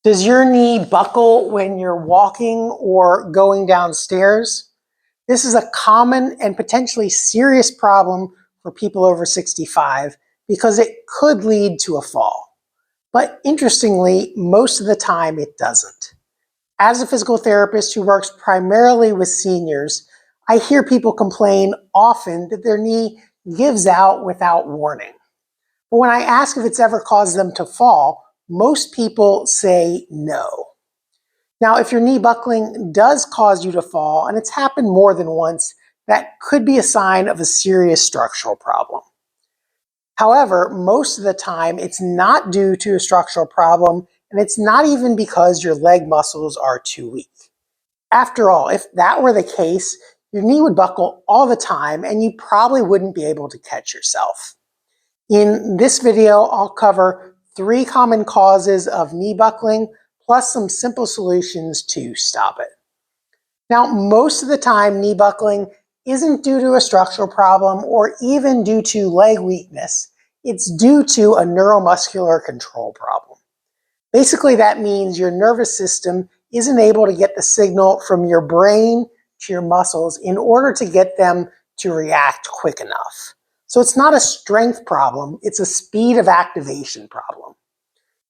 Does your knee buckle when you're walking or going downstairs? This is a common and potentially serious problem for people over 65 because it could lead to a fall. But interestingly, most of the time it doesn't. As a physical therapist who works primarily with seniors, I hear people complain often that their knee gives out without warning. But when I ask if it's ever caused them to fall, most people say no. Now, if your knee buckling does cause you to fall, and it's happened more than once, that could be a sign of a serious structural problem. However, most of the time, it's not due to a structural problem, and it's not even because your leg muscles are too weak. After all, if that were the case, your knee would buckle all the time, and you probably wouldn't be able to catch yourself. In this video, I'll cover 3 common causes of knee buckling, plus some simple solutions to stop it. Now, most of the time, knee buckling isn't due to a structural problem or even due to leg weakness. It's due to a neuromuscular control problem. Basically, that means your nervous system isn't able to get the signal from your brain to your muscles in order to get them to react quick enough. So it's not a strength problem, it's a speed of activation problem.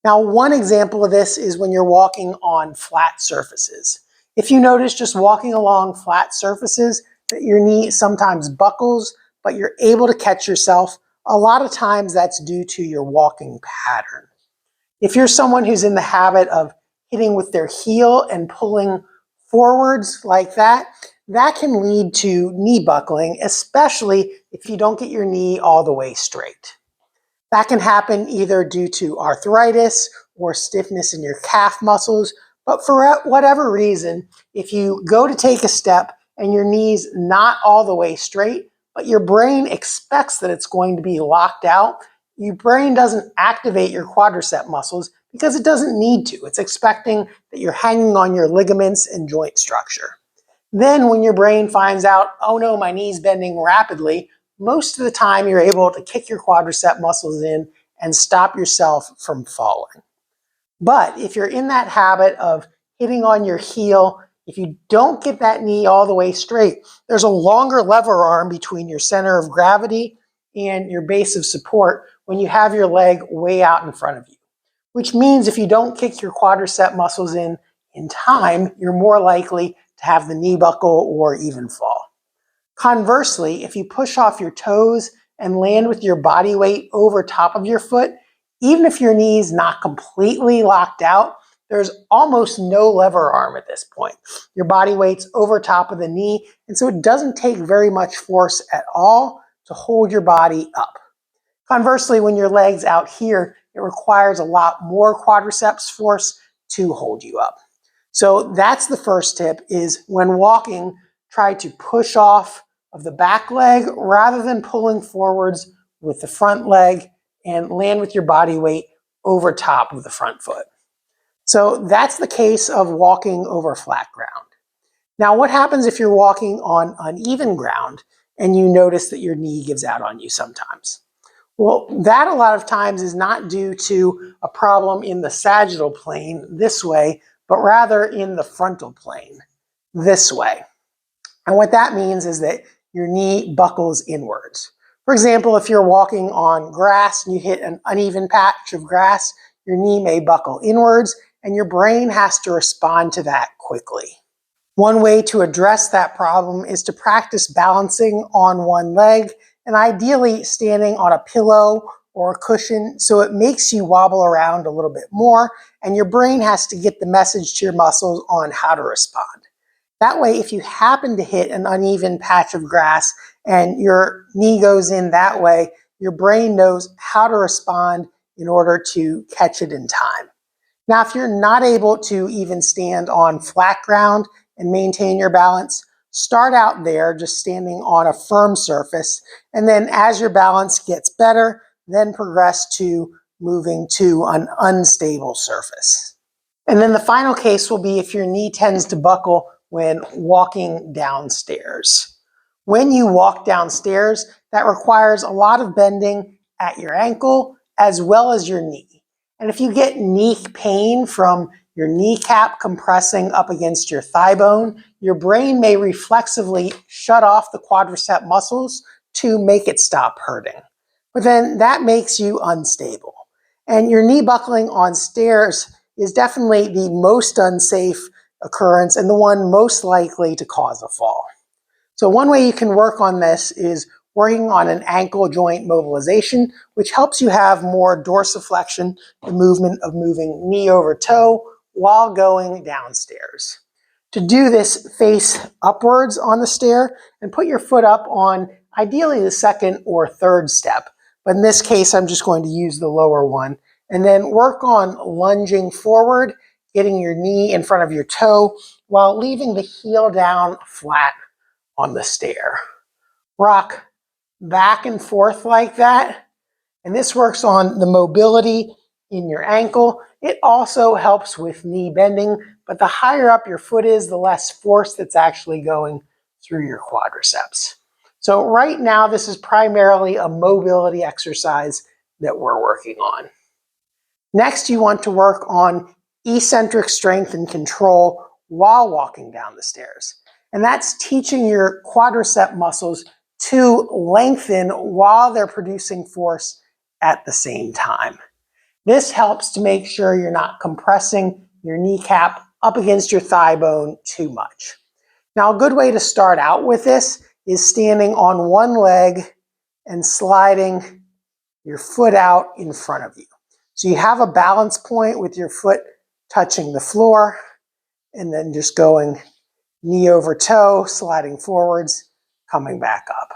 Now, one example of this is when you're walking on flat surfaces. If you notice just walking along flat surfaces that your knee sometimes buckles, but you're able to catch yourself, a lot of times that's due to your walking pattern. If you're someone who's in the habit of hitting with their heel and pulling forwards like that, that can lead to knee buckling, especially if you don't get your knee all the way straight. That can happen either due to arthritis or stiffness in your calf muscles, but for whatever reason, if you go to take a step and your knee's not all the way straight, but your brain expects that it's going to be locked out, your brain doesn't activate your quadricep muscles because it doesn't need to. It's expecting that you're hanging on your ligaments and joint structure. Then when your brain finds out, oh no, my knee's bending rapidly, most of the time you're able to kick your quadricep muscles in and stop yourself from falling. But if you're in that habit of hitting on your heel, if you don't get that knee all the way straight, there's a longer lever arm between your center of gravity and your base of support when you have your leg way out in front of you. Which means if you don't kick your quadricep muscles in time, you're more likely to have the knee buckle or even fall. Conversely, if you push off your toes and land with your body weight over top of your foot, even if your knee's not completely locked out, there's almost no lever arm at this point. Your body weight's over top of the knee, and so it doesn't take very much force at all to hold your body up. Conversely, when your leg's out here, it requires a lot more quadriceps force to hold you up. So that's the first tip, is when walking, try to push off of the back leg rather than pulling forwards with the front leg and land with your body weight over top of the front foot. So that's the case of walking over flat ground. Now, what happens if you're walking on uneven ground and you notice that your knee gives out on you sometimes? Well, that a lot of times is not due to a problem in the sagittal plane this way, but rather in the frontal plane this way. And what that means is that your knee buckles inwards. For example, if you're walking on grass and you hit an uneven patch of grass, your knee may buckle inwards and your brain has to respond to that quickly. One way to address that problem is to practice balancing on one leg and ideally standing on a pillow or a cushion so it makes you wobble around a little bit more and your brain has to get the message to your muscles on how to respond. That way, if you happen to hit an uneven patch of grass and your knee goes in that way, your brain knows how to respond in order to catch it in time. Now, if you're not able to even stand on flat ground and maintain your balance, start out there just standing on a firm surface, and then as your balance gets better, then progress to moving to an unstable surface. And then the final case will be if your knee tends to buckle when walking downstairs. When you walk downstairs, that requires a lot of bending at your ankle as well as your knee. And if you get knee pain from your kneecap compressing up against your thigh bone, your brain may reflexively shut off the quadricep muscles to make it stop hurting. But then that makes you unstable. And your knee buckling on stairs is definitely the most unsafe occurrence and the one most likely to cause a fall. So one way you can work on this is working on an ankle joint mobilization, which helps you have more dorsiflexion, the movement of moving knee over toe while going downstairs. To do this, face upwards on the stair and put your foot up on ideally the second or third step. But in this case, I'm just going to use the lower one. And then work on lunging forward, getting your knee in front of your toe while leaving the heel down flat on the stair. Rock back and forth like that. And this works on the mobility in your ankle. It also helps with knee bending, but the higher up your foot is, the less force that's actually going through your quadriceps. So right now, this is primarily a mobility exercise that we're working on. Next, you want to work on eccentric strength and control while walking down the stairs. And that's teaching your quadricep muscles to lengthen while they're producing force at the same time. This helps to make sure you're not compressing your kneecap up against your thigh bone too much. Now, a good way to start out with this is standing on one leg and sliding your foot out in front of you. So you have a balance point with your foot touching the floor and then just going knee over toe, sliding forwards, coming back up.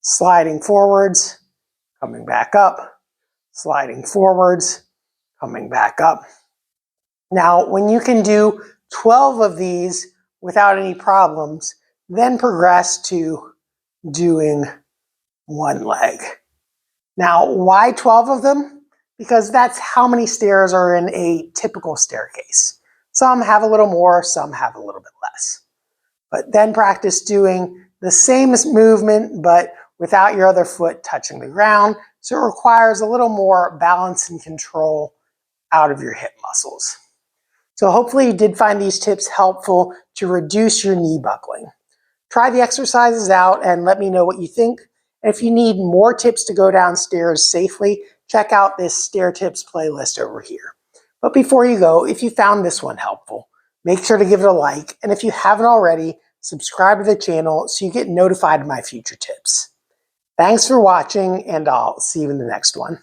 Sliding forwards, coming back up. Sliding forwards, coming back up. Now, when you can do 12 of these without any problems, then progress to doing one leg. Now, why 12 of them? Because that's how many stairs are in a typical staircase. Some have a little more, some have a little bit less. But then practice doing the same movement, but without your other foot touching the ground. So it requires a little more balance and control out of your hip muscles. So hopefully you did find these tips helpful to reduce your knee buckling. Try the exercises out and let me know what you think. And if you need more tips to go downstairs safely, check out this stair tips playlist over here. But before you go, if you found this one helpful, make sure to give it a like. And if you haven't already, subscribe to the channel so you get notified of my future tips. Thanks for watching, and I'll see you in the next one.